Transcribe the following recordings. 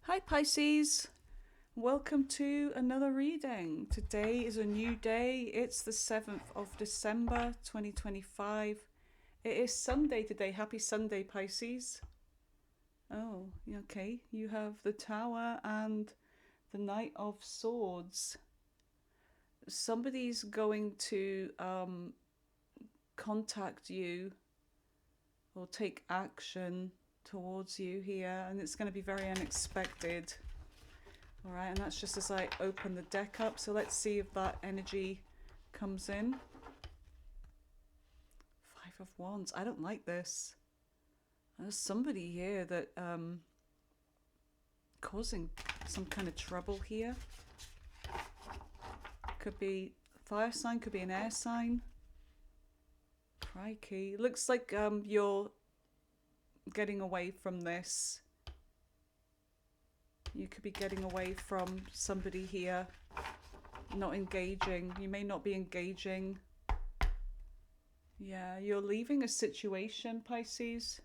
Hi Pisces, welcome to another reading. Today is a new day. It's the 7th of December 2025. It is Sunday today. Happy Sunday, Pisces. Oh, okay. You have the Tower and the Knight of Swords. Somebody's going to contact you or take action towards you here, and it's going to be very unexpected. All right, and that's just as I open the deck up. So let's see if that energy comes in. Five of Wands. I don't like this. There's somebody here that causing some kind of trouble here. Could be fire sign, could be an air sign. Crikey. Looks like you're getting away from this. You could be getting away from somebody here, not engaging. You may not be engaging. Yeah, you're leaving a situation, Pisces.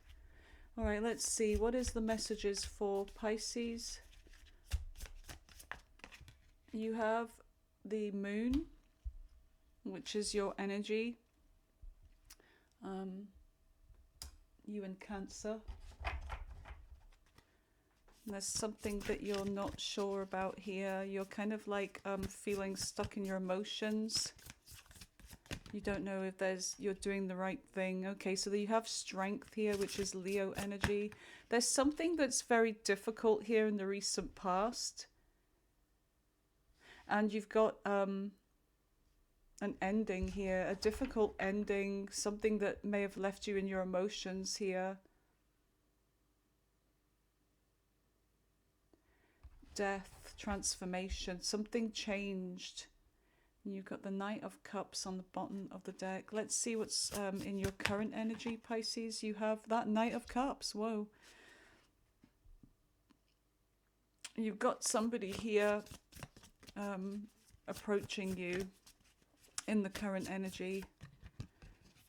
All right, let's see. What is the messages for Pisces? You have the moon, which is your energy. You and Cancer. There's something that you're not sure about here. You're kind of like feeling stuck in your emotions. You don't know if you're doing the right thing. Okay, so you have Strength here, which is Leo energy. There's something that's very difficult here in the recent past. And you've got an ending here, a difficult ending, something that may have left you in your emotions here. Death, transformation, something changed. You've got the Knight of Cups on the bottom of the deck. Let's see what's in your current energy, Pisces. You have that Knight of Cups. Whoa. You've got somebody here approaching you in the current energy.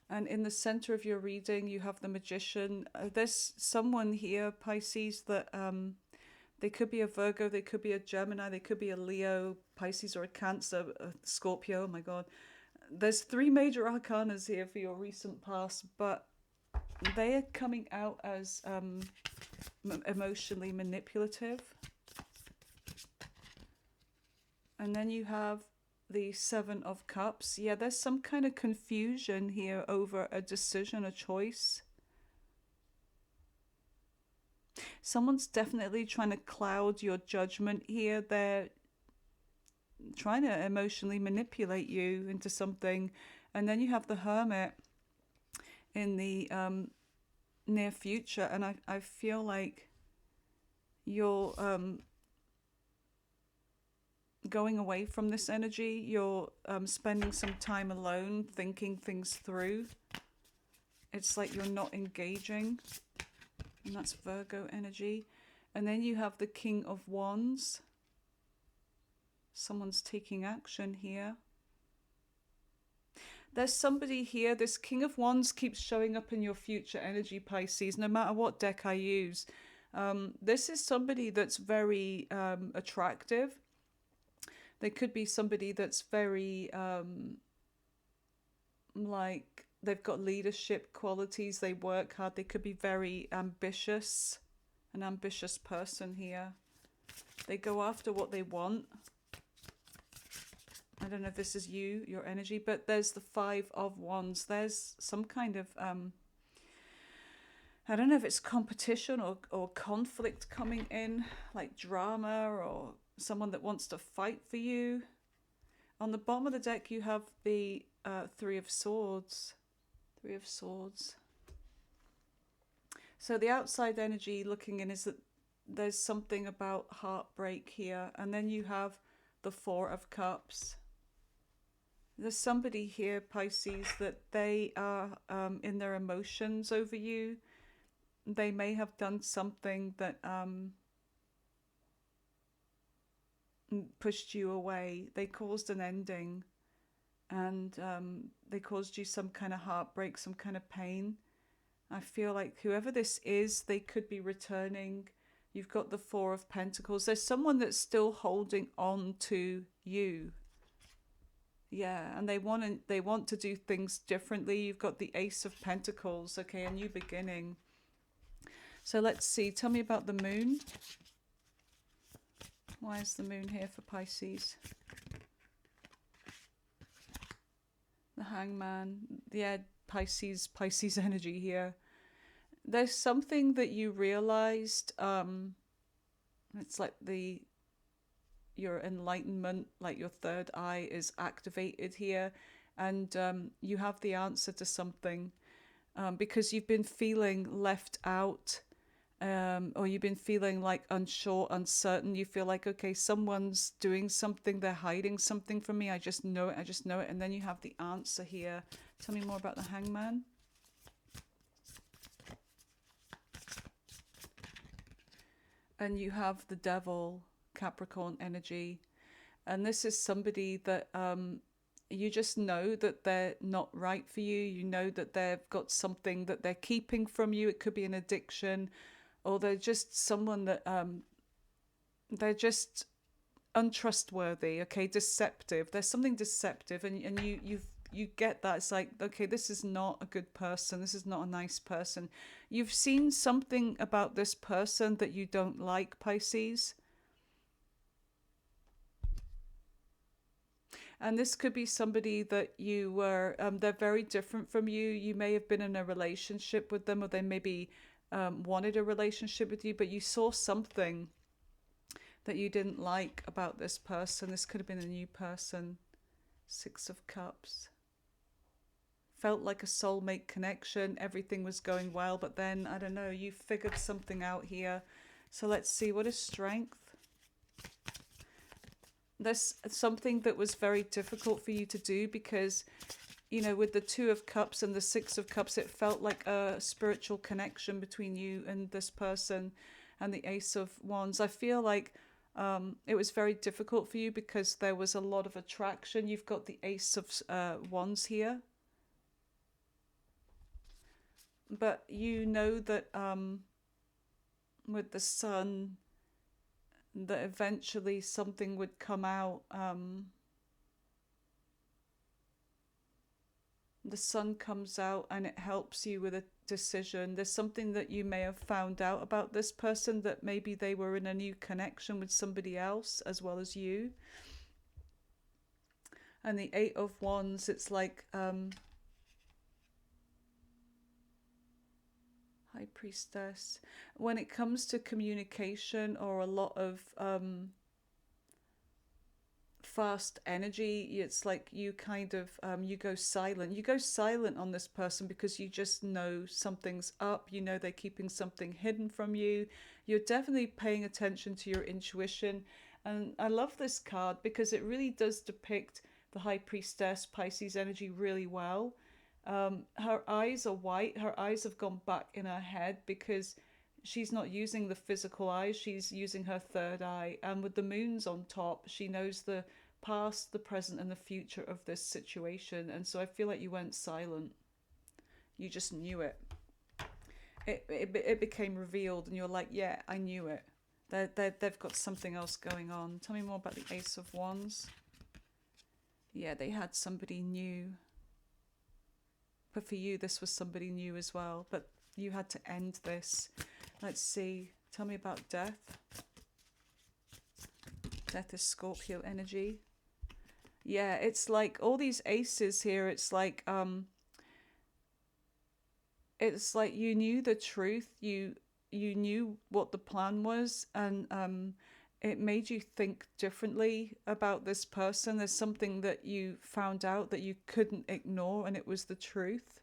And in the center of your reading, you have the Magician. There's someone here, Pisces, that they could be a Virgo, they could be a Gemini, they could be a Leo, Pisces, or a Cancer, a Scorpio. Oh my God. There's three major arcanas here for your recent past, but they are coming out as emotionally manipulative. And then you have the Seven of Cups. Yeah, there's some kind of confusion here over a decision, a choice. Someone's definitely trying to cloud your judgment here. They're trying to emotionally manipulate you into something. And then you have the Hermit in the near future. And I feel like you're going away from this energy. You're spending some time alone, thinking things through. It's like you're not engaging. And that's Virgo energy. And then you have the King of Wands. Someone's taking action here. There's somebody here. This King of Wands keeps showing up in your future energy, Pisces, no matter what deck I use. This is somebody that's very attractive. They could be somebody that's very like they've got leadership qualities. They work hard. They could be very ambitious. An ambitious person here. They go after what they want. I don't know if this is you, your energy, but there's the Five of Wands. There's some kind of, I don't know if it's competition or conflict coming in, like drama or someone that wants to fight for you. On the bottom of the deck, you have the Three of Swords. Three of Swords. So the outside energy looking in is that there's something about heartbreak here. And then you have the Four of Cups. There's somebody here, Pisces, that they are in their emotions over you. They may have done something that pushed you away. They caused an ending. And they caused you some kind of heartbreak, some kind of pain. I feel like whoever this is, they could be returning You've got the Four of Pentacles. There's someone that's still holding on to you. Yeah, and they want to do things differently. You've got the Ace of Pentacles. Okay, a new beginning. So let's see. Tell me about the moon. Why is the moon here for Pisces? The Hangman. Yeah, Pisces energy here. There's something that you realized. It's like your enlightenment, like your third eye is activated here, and you have the answer to something, because you've been feeling left out, or you've been feeling like unsure, uncertain. You feel like, okay, someone's doing something, they're hiding something from me. I just know it. And then you have the answer here. Tell me more about the Hangman. And you have the Devil, Capricorn energy. And this is somebody that you just know that they're not right for you. You know that they've got something that they're keeping from you. It could be an addiction, or they're just someone that they're just untrustworthy, okay, deceptive. There's something deceptive, and you get that. It's like, okay, this is not a good person. This is not a nice person. You've seen something about this person that you don't like, Pisces. And this could be somebody that you were, they're very different from you. You may have been in a relationship with them, or they maybe wanted a relationship with you, but you saw something that you didn't like about this person. This could have been a new person. Six of Cups. Felt like a soulmate connection. Everything was going well, but then, I don't know, you figured something out here. So let's see, what is Strength? There's something that was very difficult for you to do because, you know, with the Two of Cups and the Six of Cups, it felt like a spiritual connection between you and this person. And the Ace of Wands, I feel like it was very difficult for you because there was a lot of attraction. You've got the Ace of Wands here. But you know that with the Sun, that eventually something would come out. The Sun comes out and it helps you with a decision. There's something that you may have found out about this person, that maybe they were in a new connection with somebody else as well as you. And the Eight of Wands, it's like High Priestess. When it comes to communication or a lot of fast energy, it's like you kind of you go silent. You go silent on this person because you just know something's up. You know they're keeping something hidden from you. You're definitely paying attention to your intuition. And I love this card because it really does depict the High Priestess Pisces energy really well. Her eyes are white. Her eyes have gone back in her head because she's not using the physical eyes. She's using her third eye. And with the moons on top, she knows the past, the present, and the future of this situation. And so I feel like you went silent. You just knew it. It became revealed, and you're like, yeah, I knew it. They've got something else going on. Tell me more about the Ace of Wands. Yeah, they had somebody new. But for you, this was somebody new as well. But you had to end this. Let's see. Tell me about Death. Death is Scorpio energy. Yeah, it's like all these aces here. It's like you knew the truth. You knew what the plan was, and it made you think differently about this person. There's something that you found out that you couldn't ignore, and it was the truth.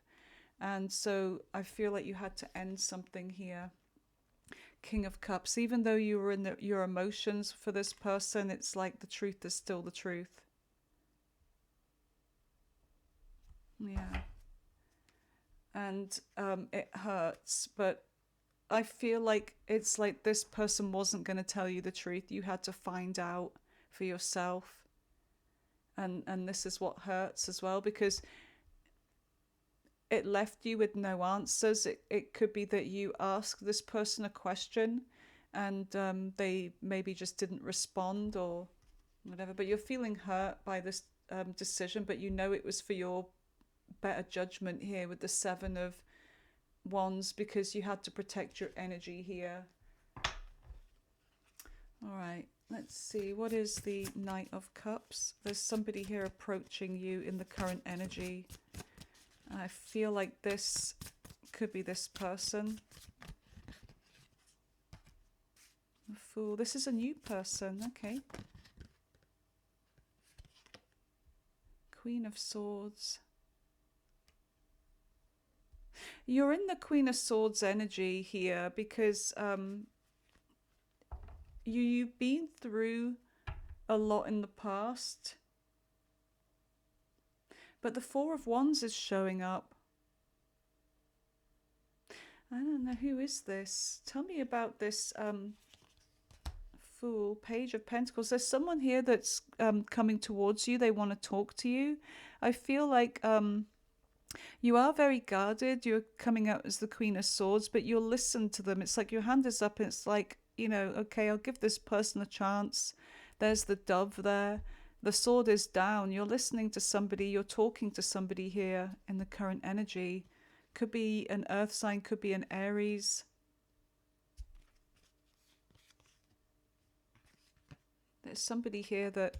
And so I feel like you had to end something here. King of Cups. Even though you were in your emotions for this person, it's like the truth is still the truth. Yeah. And it hurts, but I feel like it's like this person wasn't going to tell you the truth. You had to find out for yourself. And this is what hurts as well, because it left you with no answers. It could be that you ask this person a question and they maybe just didn't respond or whatever, but you're feeling hurt by this decision, but you know it was for your better judgment here with the Seven of Wands, because you had to protect your energy here. All right, let's see. What is the Knight of Cups? There's somebody here approaching you in the current energy. I feel like this could be this person. The Fool. This is a new person. Okay. Queen of Swords. You're in the Queen of Swords energy here because you've been through a lot in the past. But the Four of Wands is showing up. I don't know, who is this? Tell me about this Fool, Page of Pentacles. There's someone here that's coming towards you. They want to talk to you. I feel like you are very guarded. You're coming out as the Queen of Swords, but you'll listen to them. It's like your hand is up and it's like, you know, okay, I'll give this person a chance. There's the Dove there. The sword is down. You're listening to somebody. You're talking to somebody here in the current energy. Could be an earth sign, could be an Aries. There's somebody here that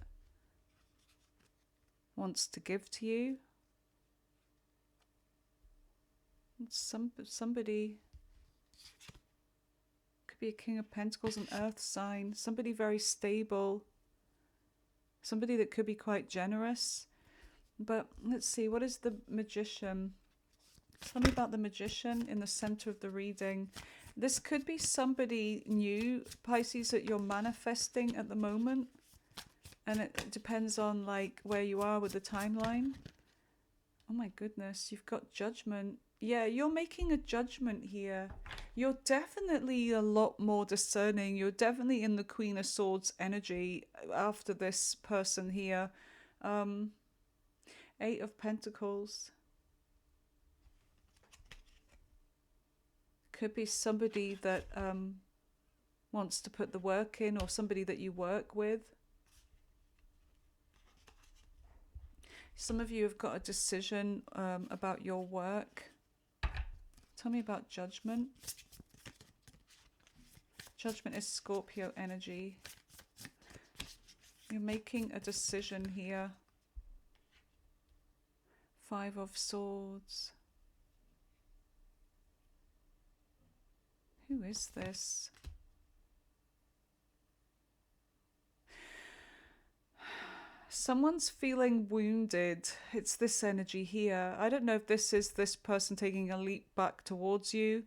wants to give to you. Somebody could be a King of Pentacles, an earth sign. Somebody very stable. Somebody that could be quite generous. But let's see, what is the Magician? Tell me about the Magician in the center of the reading. This could be somebody new, Pisces, that you're manifesting at the moment. And it depends on like where you are with the timeline. Oh my goodness, you've got Judgment. Yeah, you're making a judgment here. You're definitely a lot more discerning. You're definitely in the Queen of Swords energy after this person here. Eight of Pentacles. Could be somebody that wants to put the work in, or somebody that you work with. Some of you have got a decision about your work. Tell me about Judgment. Judgment is Scorpio energy. You're making a decision here. Five of Swords. Who is this? Someone's feeling wounded. It's this energy here. I don't know if this is this person taking a leap back towards you.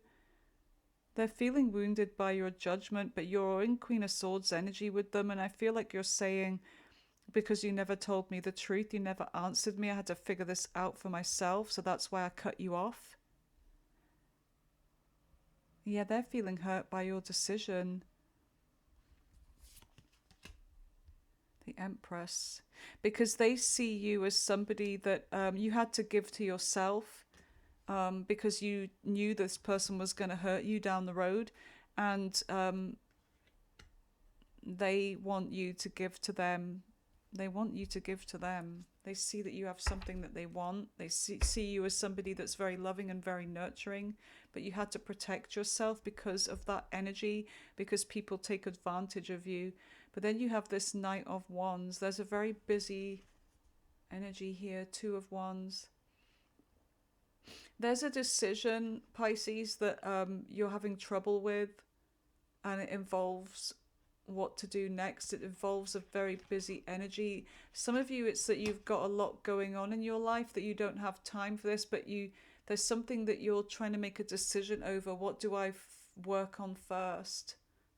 They're feeling wounded by your judgment, but you're in Queen of Swords energy with them, and I feel like you're saying, because you never told me the truth, you never answered me, I had to figure this out for myself, so that's why I cut you off. Yeah, they're feeling hurt by your decision. The Empress. Because they see you as somebody that you had to give to yourself because you knew this person was going to hurt you down the road, and they want you to give to them. They want you to give to them. They see that you have something that they want. They see you as somebody that's very loving and very nurturing, but you had to protect yourself because of that energy, because people take advantage of you. But then you have this Knight of Wands. There's a very busy energy here. Two of Wands. There's a decision, Pisces, that you're having trouble with, and it involves what to do next. It involves a very busy energy. Some of you, it's that you've got a lot going on in your life that you don't have time for this, but there's something that you're trying to make a decision over. What do I work on first?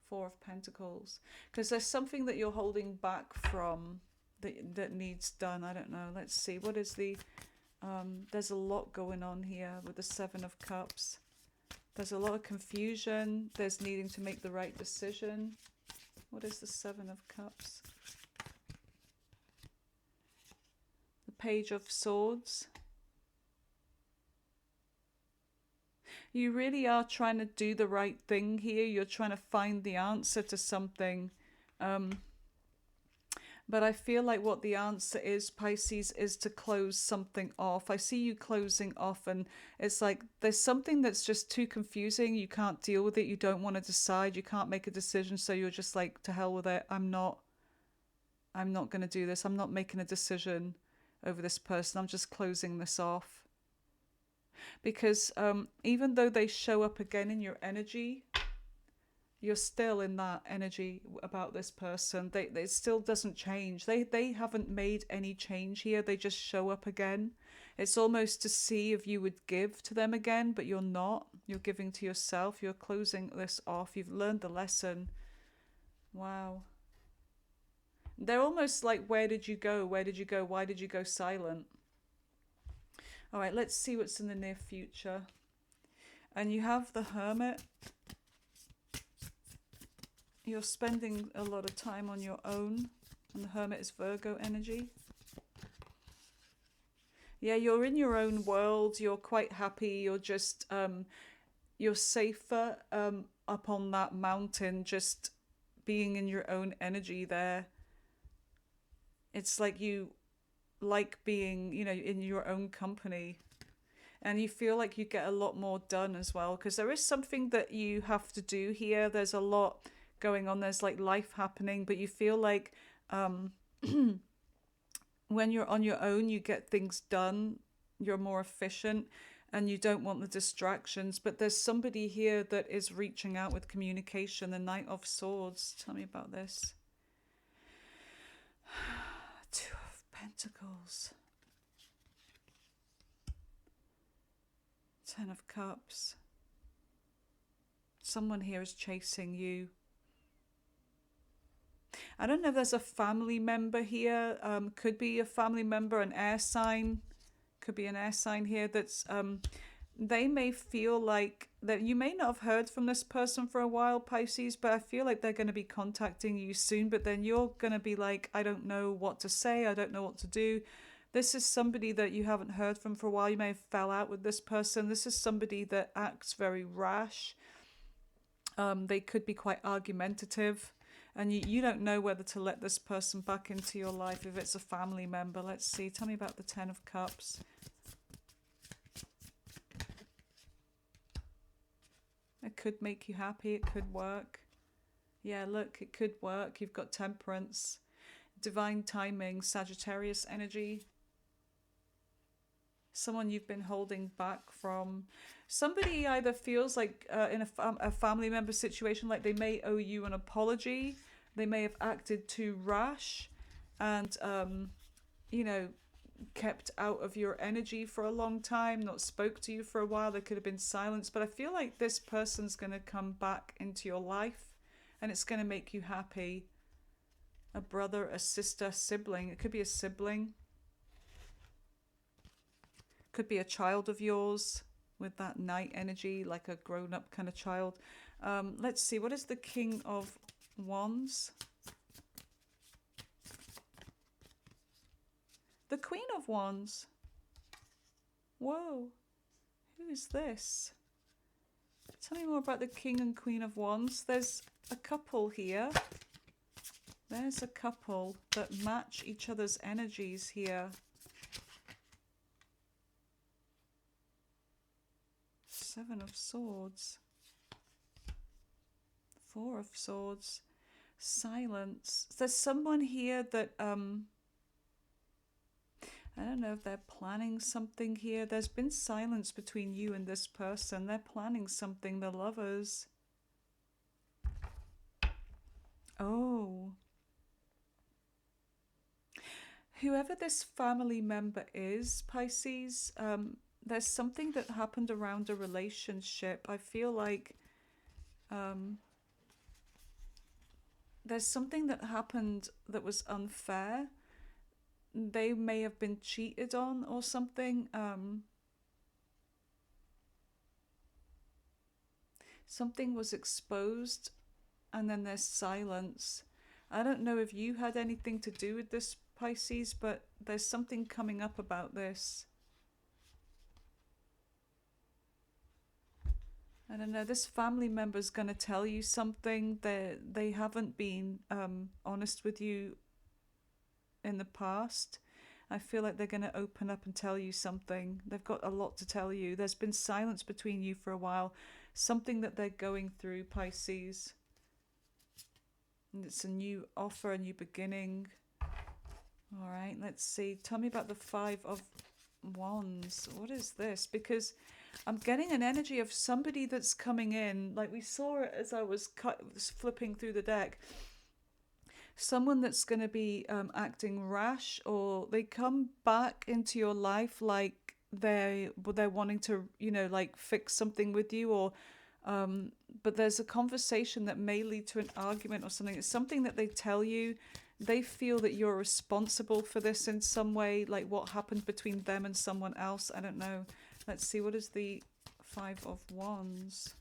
Four of Pentacles. Because there's something that you're holding back from that needs done. I don't know. Let's see. What is the... there's a lot going on here with the Seven of Cups. There's a lot of confusion. There's needing to make the right decision. What is the Seven of Cups? The Page of Swords. You really are trying to do the right thing here. You're trying to find the answer to something. But I feel like what the answer is, Pisces, is to close something off. I see you closing off, and it's like there's something that's just too confusing. You can't deal with it. You don't want to decide. You can't make a decision. So you're just like, to hell with it. I'm not going to do this. I'm not making a decision over this person. I'm just closing this off. Because even though they show up again in your energy, you're still in that energy about this person. It still doesn't change. They haven't made any change here. They just show up again. It's almost to see if you would give to them again, but you're not. You're giving to yourself. You're closing this off. You've learned the lesson. Wow. They're almost like, where did you go? Where did you go? Why did you go silent? All right, let's see what's in the near future. And you have the Hermit. You're spending a lot of time on your own. And the Hermit is Virgo energy. Yeah, you're in your own world. You're quite happy. You're just, you're safer up on that mountain, just being in your own energy there. It's like you like being, in your own company. And you feel like you get a lot more done as well, because there is something that you have to do here. There's a lot going on. There's like life happening, but you feel like when you're on your own, you get things done. You're more efficient and you don't want the distractions. But there's somebody here that is reaching out with communication. The Knight of Swords. Tell me about this. Two of Pentacles. 10 of Cups. Someone here is chasing you. I don't know if there's a family member here. Could be a family member, an air sign. Could be an air sign here that's... they may feel like that you may not have heard from this person for a while, Pisces, but I feel like they're going to be contacting you soon. But then you're going to be like, I don't know what to say. I don't know what to do. This is somebody that you haven't heard from for a while. You may have fell out with this person. This is somebody that acts very rash. They could be quite argumentative. And you don't know whether to let this person back into your life if it's a family member. Let's see. Tell me about the 10 of Cups. It could make you happy. It could work. Yeah, look, it could work. You've got Temperance. Divine timing. Sagittarius energy. Someone you've been holding back from. Somebody either feels like in a family member situation, like they may owe you an apology. They may have acted too rash and, kept out of your energy for a long time, not spoke to you for a while. There could have been silence. But I feel like this person's going to come back into your life and it's going to make you happy. A brother, a sister, sibling. It could be a sibling. Could be a child of yours with that Knight energy, like a grown-up kind of child. Let's see, what is the King of Wands? The Queen of Wands. Whoa, who is this? Tell me more about the King and Queen of Wands. There's a couple here. There's a couple that match each other's energies here. Seven of Swords. Four of Swords. Silence. There's someone here that, I don't know if they're planning something here. There's been silence between you and this person. They're planning something, the Lovers. Oh. Whoever this family member is, Pisces, there's something that happened around a relationship. I feel like there's something that happened that was unfair. They may have been cheated on or something. Something was exposed and then there's silence. I don't know if you had anything to do with this, Pisces, but there's something coming up about this. I don't know, this family member's going to tell you something that they haven't been honest with you in the past. I feel like they're going to open up and tell you something. They've got a lot to tell you. There's been silence between you for a while. Something that they're going through, Pisces. And it's a new offer, a new beginning. All right, let's see. Tell me about the Five of Wands. What is this? Because I'm getting an energy of somebody that's coming in. Like we saw it as I was flipping through the deck. Someone that's going to be acting rash, or they come back into your life like they're wanting to, you know, like fix something with you, or but there's a conversation that may lead to an argument or something. It's something that they tell you. They feel that you're responsible for this in some way, like what happened between them and someone else. I don't know. Let's see, what is the Five of Wands?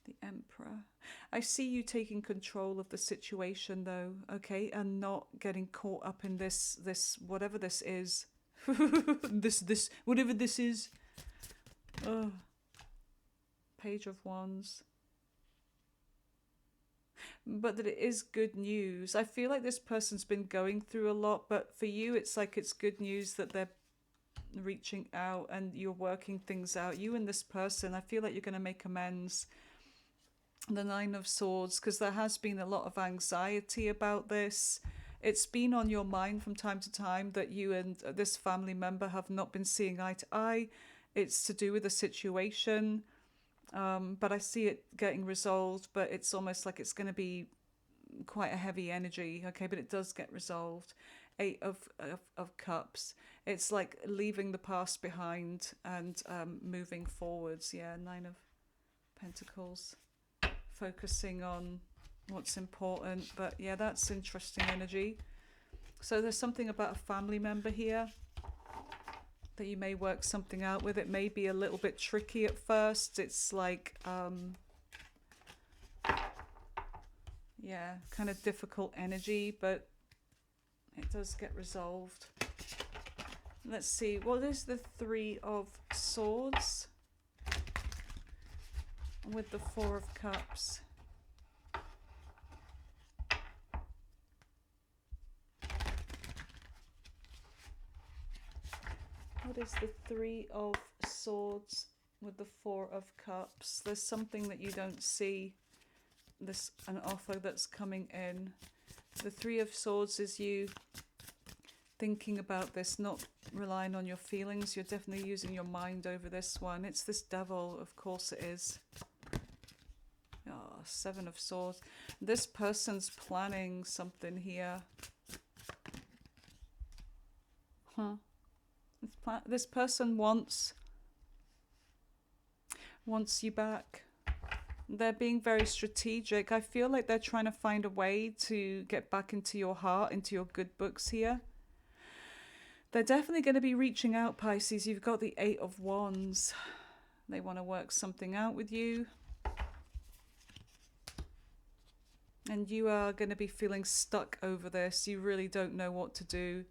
The Emperor. I see you taking control of the situation though, okay, and not getting caught up in this whatever this is. this whatever this is. Oh. Page of Wands. But that it is good news. I feel like this person's been going through a lot, but for you it's like it's good news that they're reaching out and you're working things out. You and this person, I feel like you're going to make amends. The Nine of Swords, because there has been a lot of anxiety about this. It's been on your mind from time to time that you and this family member have not been seeing eye to eye. It's to do with the situation, but I see it getting resolved, but it's almost like it's going to be quite a heavy energy, okay, but it does get resolved. Eight of Cups. It's like leaving the past behind and moving forwards. Yeah, Nine of Pentacles. Focusing on what's important, but yeah, that's interesting energy. So there's something about a family member here that you may work something out with. It may be a little bit tricky at first. It's like yeah, kind of difficult energy, but it does get resolved. Let's see, what is the Three of Swords with the Four of Cups? What is the Three of Swords with the Four of Cups? There's something that you don't see. This an offer that's coming in. The Three of Swords is you thinking about this, not relying on your feelings. You're definitely using your mind over this one. It's this Devil, of course it is. Oh, Seven of Swords. This person's planning something here. This person wants you back. They're being very strategic. I feel like they're trying to find a way to get back into your heart, into your good books here. They're definitely going to be reaching out, Pisces. You've got the Eight of Wands. They want to work something out with you. And you are going to be feeling stuck over this. You really don't know what to do.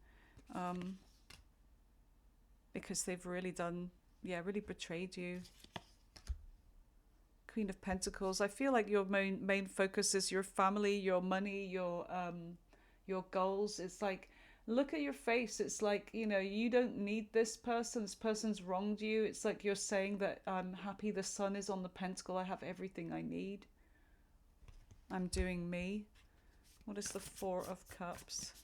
Because they've really really betrayed you. Queen of Pentacles. I feel like your main focus is your family, your money, your goals. It's like, look at your face. It's like, you know, you don't need this person. This person's wronged you. It's like you're saying that I'm happy the sun is on the pentacle. I have everything I need. I'm doing me. What is the Four of Cups?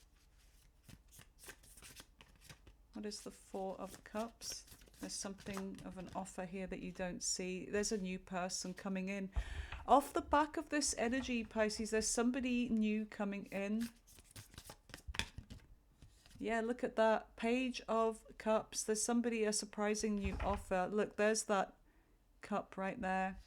What is the Four of Cups? There's something of an offer here that you don't see. There's a new person coming in. Off the back of this energy, Pisces, there's somebody new coming in. Yeah, look at that. Page of Cups. There's somebody, a surprising new offer. Look, there's that cup right there.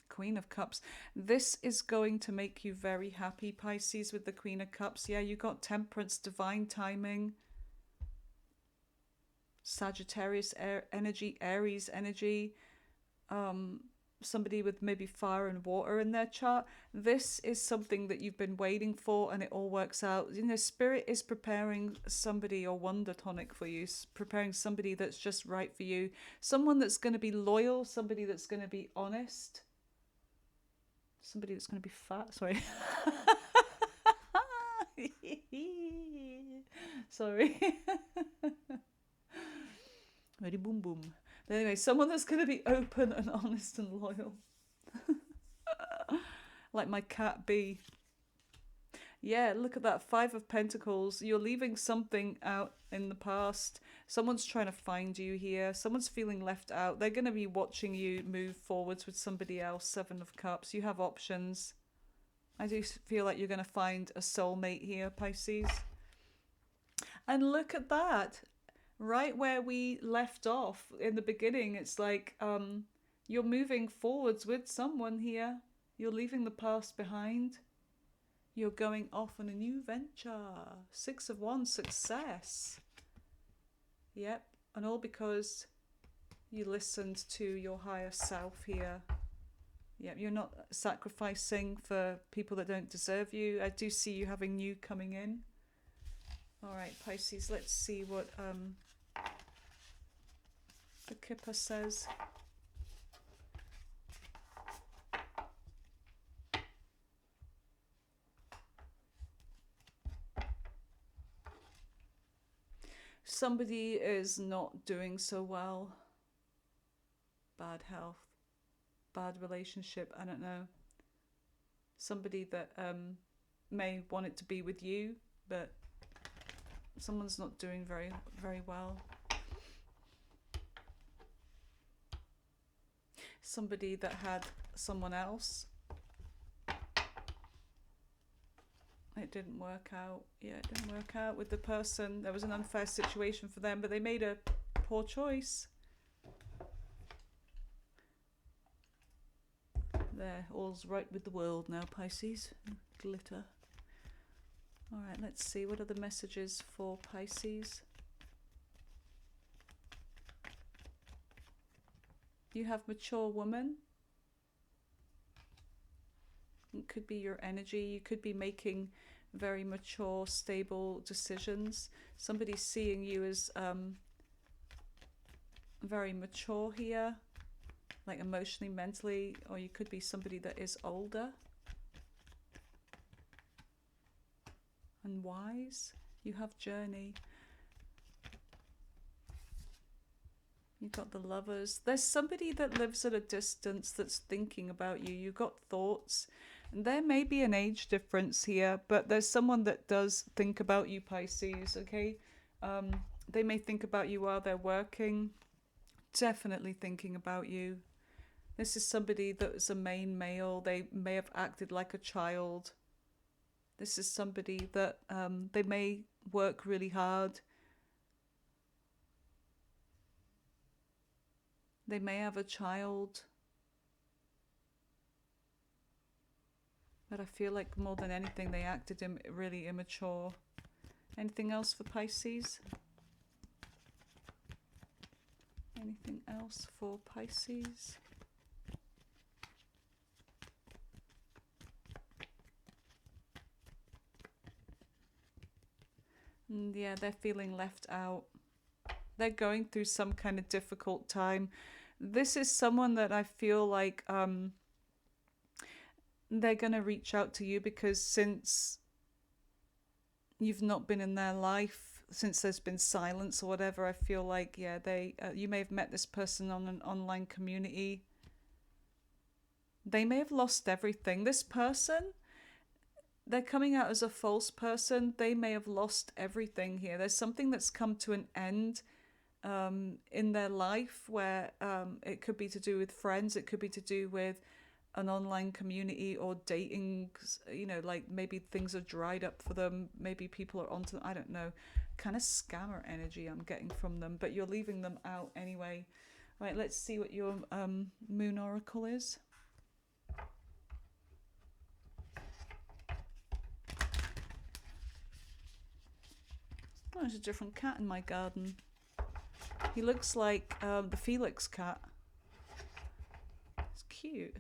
Queen of Cups. This is going to make you very happy, Pisces, with the Queen of Cups. Yeah, you got Temperance, divine timing. Sagittarius energy, Aries energy. somebody with maybe fire and water in their chart. This is something that you've been waiting for, and it all works out. You know, Spirit is preparing somebody, or Wonder Tonic for you, preparing somebody that's just right for you. Someone that's going to be loyal, somebody that's going to be honest, somebody that's going to be fat. Sorry. Sorry. Ready, boom, boom. But anyway, someone that's going to be open and honest and loyal. Like my cat B. Yeah, look at that. 5 of Pentacles. You're leaving something out in the past. Someone's trying to find you here. Someone's feeling left out. They're going to be watching you move forwards with somebody else. 7 of Cups. You have options. I do feel like you're going to find a soulmate here, Pisces. And look at that. Right where we left off in the beginning, it's like you're moving forwards with someone here. You're leaving the past behind. You're going off on a new venture. 6 of Wands, success. Yep, and all because you listened to your higher self here. Yep, you're not sacrificing for people that don't deserve you. I do see you having new coming in. All right, Pisces, let's see what the Kipper says. Somebody is not doing so well. Bad health, bad relationship, I don't know. Somebody that may want it to be with you, but someone's not doing very, very well. Somebody that had someone else. It didn't work out. Yeah, it didn't work out with the person. There was an unfair situation for them, but they made a poor choice. There, all's right with the world now, Pisces. Glitter. All right, let's see. What are the messages for Pisces? You have mature woman. It could be your energy. You could be making very mature, stable decisions. Somebody's seeing you as very mature here, like emotionally, mentally, or you could be somebody that is older and wise. You have journey. You've got the Lovers. There's somebody that lives at a distance that's thinking about you. You've got thoughts. And there may be an age difference here, but there's someone that does think about you, Pisces, okay? They may think about you while they're working. Definitely thinking about you. This is somebody that's a main male. They may have acted like a child. This is somebody that they may work really hard. They may have a child. But I feel like more than anything, they acted really immature. Anything else for Pisces? Anything else for Pisces? And yeah, they're feeling left out. They're going through some kind of difficult time. This is someone that I feel like they're going to reach out to you because since you've not been in their life, since there's been silence or whatever, I feel like, yeah, you may have met this person on an online community. They may have lost everything. This person, they're coming out as a false person. They may have lost everything here. There's something that's come to an end in their life where it could be to do with friends. It could be to do with an online community or dating, you know, like maybe things are dried up for them. Maybe people are onto them. I don't know. Kind of scammer energy I'm getting from them, but you're leaving them out anyway. Right, let's see what your moon oracle is. Oh, there's a different cat in my garden. He looks like the Felix cat. It's cute. cute.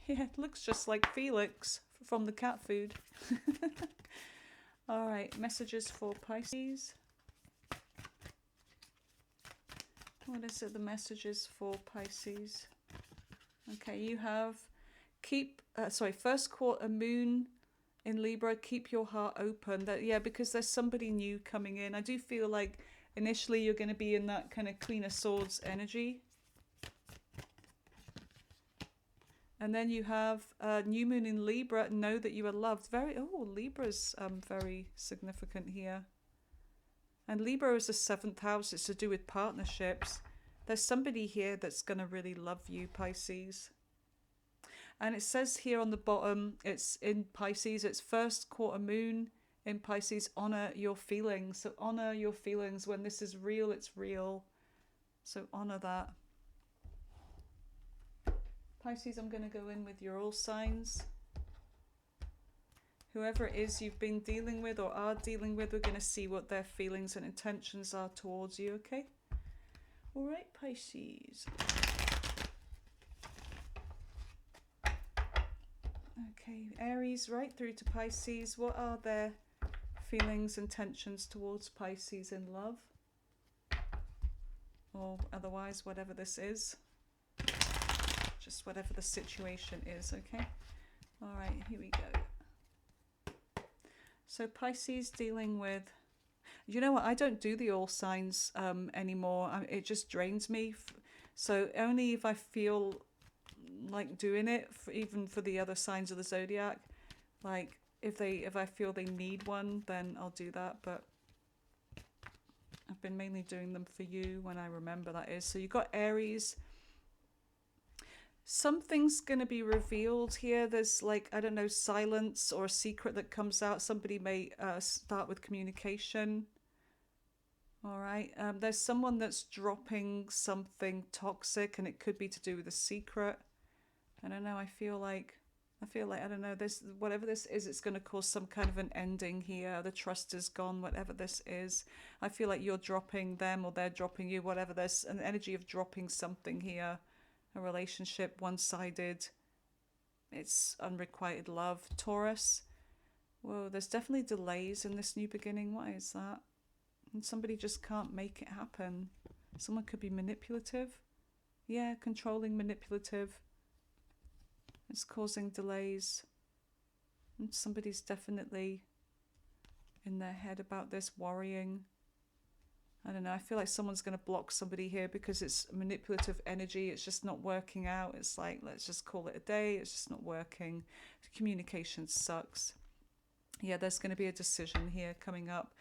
Yeah, it looks just like Felix from the cat food. All right, messages for Pisces. What is it, the messages for Pisces? Okay, you have first quarter moon in Libra, keep your heart open. Yeah, because there's somebody new coming in. I do feel like initially you're going to be in that kind of Queen of Swords energy. And then you have new moon in Libra, know that you are loved. Libra's very significant here. And Libra is the 7th house. It's to do with partnerships. There's somebody here that's going to really love you, Pisces. And it says here on the bottom, it's in Pisces, it's first quarter moon in Pisces, honor your feelings. So honor your feelings. When this is real, it's real. So honor that. Pisces, I'm going to go in with your all signs. Whoever it is you've been dealing with or are dealing with, we're going to see what their feelings and intentions are towards you, okay? All right, Pisces. Okay, Aries, right through to Pisces. What are their feelings, intentions towards Pisces in love? Or otherwise, whatever this is. Just whatever the situation is, okay? All right, here we go. So Pisces dealing with... You know what? I don't do the all signs anymore. It just drains me. So only if I feel like doing it, even for the other signs of the zodiac. Like if I feel they need one, then I'll do that. But I've been mainly doing them for you when I remember, that is. So you've got Aries. Something's going to be revealed here. There's like, I don't know, silence or a secret that comes out. Somebody may start with communication. All right. There's someone that's dropping something toxic, and it could be to do with a secret. I don't know. I feel like, I don't know, this, whatever this is, it's going to cause some kind of an ending here. The trust is gone, whatever this is. I feel like you're dropping them or they're dropping you, whatever. There's an energy of dropping something here. A relationship, one-sided. It's unrequited love. Taurus. Whoa, there's definitely delays in this new beginning. What is that? And somebody just can't make it happen. Someone could be manipulative. Yeah, controlling, manipulative. It's causing delays. And somebody's definitely in their head about this, worrying. I don't know, I feel like someone's going to block somebody here because it's manipulative energy. It's just not working out. It's like, let's just call it a day. It's just not working. Communication sucks. Yeah, there's going to be a decision here coming up.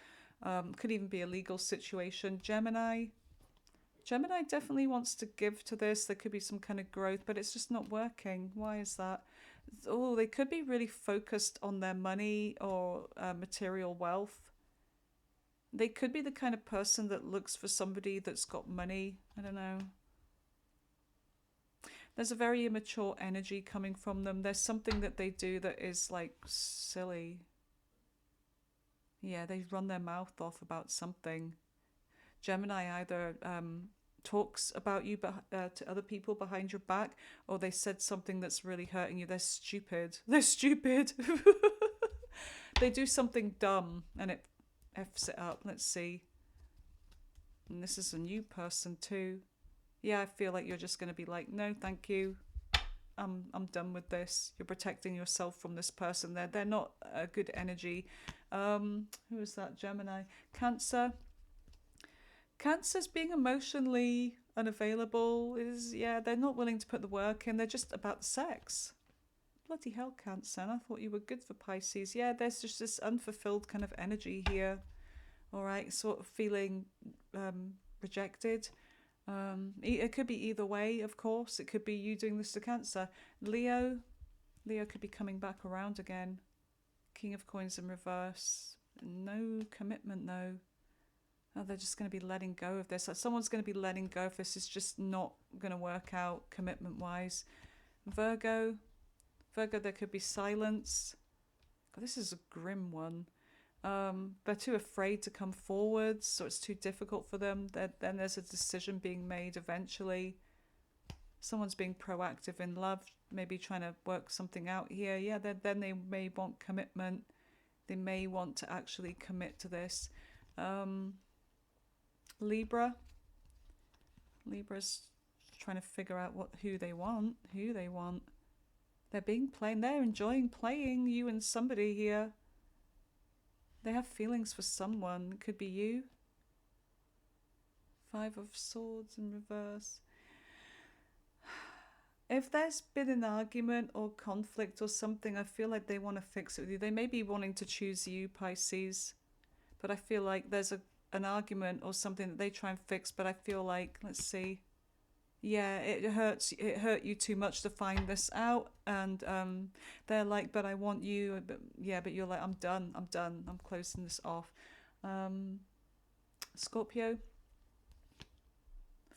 Could even be a legal situation. Gemini definitely wants to give to this. There could be some kind of growth, but it's just not working. Why is that? Oh, they could be really focused on their money or material wealth. They could be the kind of person that looks for somebody that's got money. I don't know. There's a very immature energy coming from them. There's something that they do that is like silly. Yeah, they run their mouth off about something. Gemini either talks about you to other people behind your back, or they said something that's really hurting you. They're stupid. They're stupid. They do something dumb and it F's it up. Let's see. And this is a new person too. Yeah, I feel like you're just going to be like, no, thank you. I'm done with this. You're protecting yourself from this person. They're not a good energy. Who is that? Gemini. Cancer. Cancer's being emotionally unavailable. They're not willing to put the work in. They're just about the sex. Bloody hell, Cancer. And I thought you were good for Pisces. Yeah, there's just this unfulfilled kind of energy here. All right, sort of feeling rejected. It could be either way, of course. It could be you doing this to Cancer. Leo could be coming back around again. King of Coins in reverse. No commitment, though. Oh, they're just going to be letting go of this. Someone's going to be letting go of this. It's just not going to work out commitment-wise. Virgo, there could be silence. God, this is a grim one. They're too afraid to come forward, so it's too difficult for them. Then there's a decision being made eventually. Someone's being proactive in love, maybe trying to work something out here. Yeah, then they may want commitment. They may want to actually commit to this. Libra. Libra's trying to figure out who they want. They're being plain. They're enjoying playing, you and somebody here. They have feelings for someone. It could be you. 5 of Swords in reverse. If there's been an argument or conflict or something, I feel like they want to fix it with you. They may be wanting to choose you, Pisces, but I feel like there's an argument or something that they try and fix, but I feel like, let's see, yeah, it hurt you too much to find this out, and they're like, but I want you, but you're like, I'm done, I'm closing this off. Scorpio,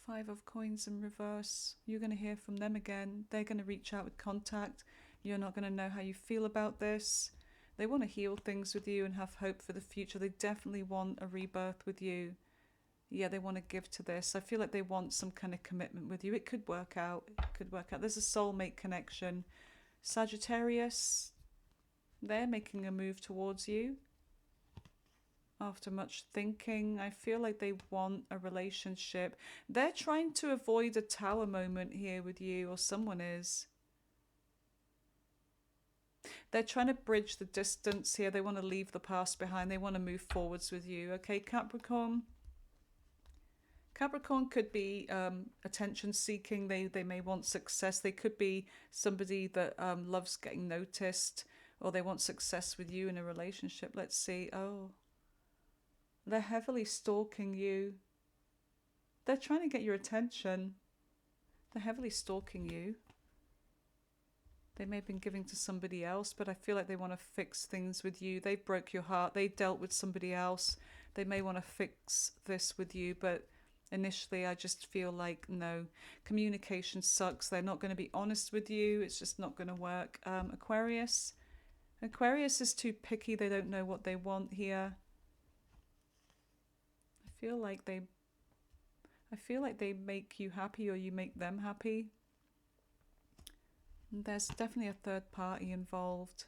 5 of Coins in reverse. You're going to hear from them again. They're going to reach out with contact. You're not going to know how you feel about this. They want to heal things with you and have hope for the future. They definitely want a rebirth with you. Yeah, they want to give to this. I feel like they want some kind of commitment with you. It could work out. There's a soulmate connection. Sagittarius, they're making a move towards you. After much thinking, I feel like they want a relationship. They're trying to avoid a tower moment here with you, or someone is. They're trying to bridge the distance here. They want to leave the past behind. They want to move forwards with you. Okay, Capricorn. Capricorn could be attention seeking. They may want success. They could be somebody that loves getting noticed, or they want success with you in a relationship. Let's see. Oh. They're heavily stalking you. They're trying to get your attention. They're heavily stalking you. They may have been giving to somebody else, but I feel like they want to fix things with you. They broke your heart. They dealt with somebody else. They may want to fix this with you, but initially I just feel like, no, communication sucks. They're not going to be honest with you. It's just not going to work. Aquarius. Aquarius is too picky. They don't know what they want here. I feel like they make you happy, or you make them happy. And there's definitely a third party involved.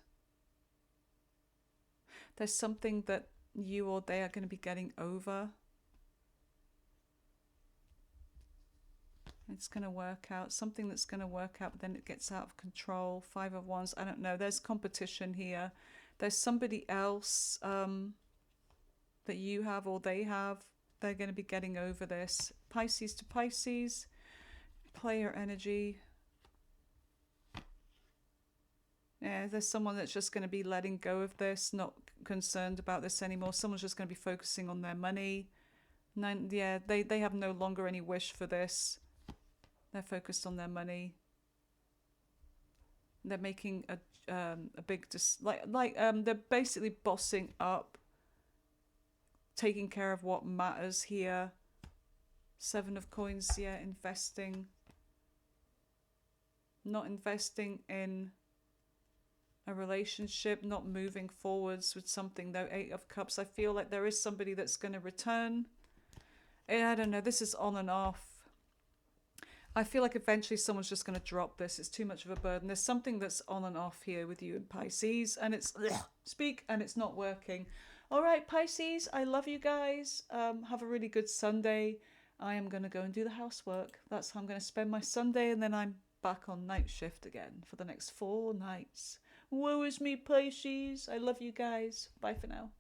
There's something that you or they are going to be getting over. It's going to work out. Something that's going to work out, but then it gets out of control. 5 of Wands. I don't know. There's competition here. There's somebody else that you have or they have. They're going to be getting over this. Pisces to Pisces. Player energy. Yeah, there's someone that's just going to be letting go of this, not concerned about this anymore. Someone's just going to be focusing on their money. They have no longer any wish for this. They're focused on their money. They're making a big they're basically bossing up, taking care of what matters here. 7 of Coins, yeah, investing. Not investing in a relationship, not moving forwards with something though. 8 of Cups. I feel like there is somebody that's going to return. I don't know, this is on and off. I feel like eventually someone's just going to drop this. It's too much of a burden. There's something that's on and off here with you in Pisces, and it's and it's not working. All right, Pisces, I love you guys. Have a really good Sunday. I am going to go and do the housework. That's how I'm going to spend my Sunday, and then I'm back on night shift again for the next 4 nights. Woe is me, Pisces. I love you guys. Bye for now.